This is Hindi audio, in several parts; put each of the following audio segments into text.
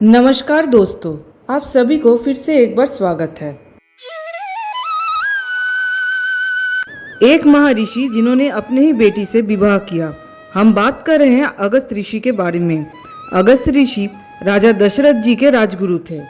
नमस्कार दोस्तों, आप सभी को फिर से एक बार स्वागत है। एक महर्षि जिन्होंने अपने ही बेटी से विवाह किया। हम बात कर रहे हैं अगस्त ऋषि के बारे में। अगस्त ऋषि राजा दशरथ जी के राजगुरु थे।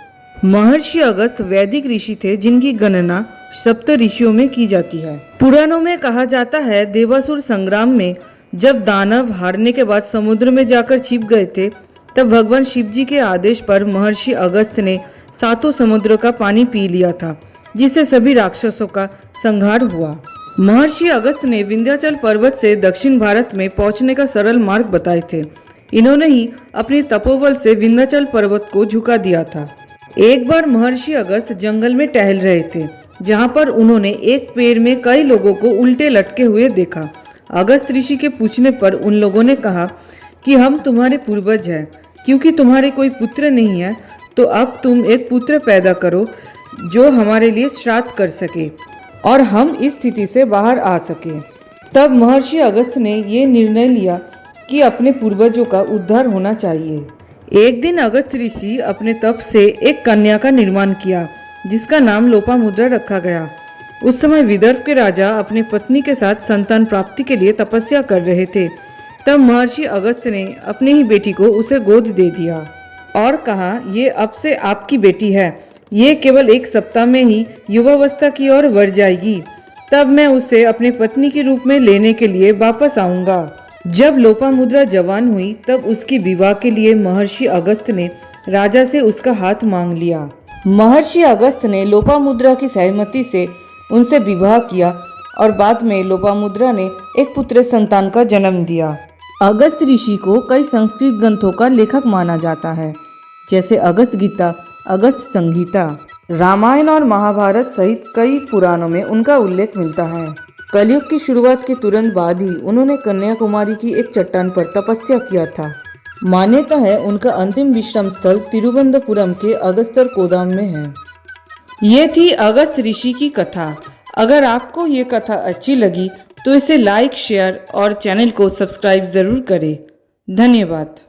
महर्षि अगस्त वैदिक ऋषि थे जिनकी गणना सप्त ऋषियों में की जाती है। पुराणों में कहा जाता है देवासुर संग्राम में जब दानव हारने के बाद समुद्र में जाकर छिप गए थे, तब भगवान शिव जी के आदेश पर महर्षि अगस्त ने सातों समुद्र का पानी पी लिया था, जिससे सभी राक्षसों का संहार हुआ। महर्षि अगस्त ने विंध्याचल पर्वत से दक्षिण भारत में पहुंचने का सरल मार्ग बताए थे। इन्होंने ही अपने तपोबल से विंध्याचल पर्वत को झुका दिया था। एक बार महर्षि अगस्त जंगल में टहल रहे थे, जहां पर उन्होंने एक पेड़ में कई लोगों को उल्टे लटके हुए देखा। अगस्त ऋषि के पूछने पर उन लोगों ने कहा कि हम तुम्हारे पूर्वज हैं। क्योंकि तुम्हारे कोई पुत्र नहीं है, तो अब तुम एक पुत्र पैदा करो जो हमारे लिए श्राद्ध कर सके और हम इस स्थिति से बाहर आ सके। तब महर्षि अगस्त ने ये निर्णय लिया कि अपने पूर्वजों का उद्धार होना चाहिए। एक दिन अगस्त ऋषि अपने तप से एक कन्या का निर्माण किया, जिसका नाम लोपामुद्रा रखा गया। उस समय विदर्भ के राजा अपनी पत्नी के साथ संतान प्राप्ति के लिए तपस्या कर रहे थे। तब महर्षि अगस्त ने अपनी ही बेटी को उसे गोद दे दिया और कहा, ये अब से आपकी बेटी है। ये केवल एक सप्ताह में ही युवावस्था की ओर बढ़ जाएगी। तब मैं उसे अपनी पत्नी के रूप में लेने के लिए वापस आऊंगा। जब लोपामुद्रा जवान हुई, तब उसकी विवाह के लिए महर्षि अगस्त ने राजा से उसका हाथ मांग लिया। महर्षि अगस्त ने लोपामुद्रा की सहमति से उनसे विवाह किया और बाद में लोपामुद्रा ने एक पुत्र संतान का जन्म दिया। अगस्त ऋषि को कई संस्कृत ग्रंथों का लेखक माना जाता है, जैसे अगस्त गीता, अगस्त संहिता। रामायण और महाभारत सहित कई पुराणों में उनका उल्लेख मिलता है। कलयुग की शुरुआत के तुरंत बाद ही उन्होंने कन्याकुमारी की एक चट्टान पर तपस्या किया था। मान्यता है उनका अंतिम विश्राम स्थल तिरुवनंतपुरम के अगस्तर कोदाम में है। ये थी अगस्त ऋषि की कथा। अगर आपको ये कथा अच्छी लगी तो इसे लाइक, शेयर और चैनल को सब्सक्राइब जरूर करें। धन्यवाद।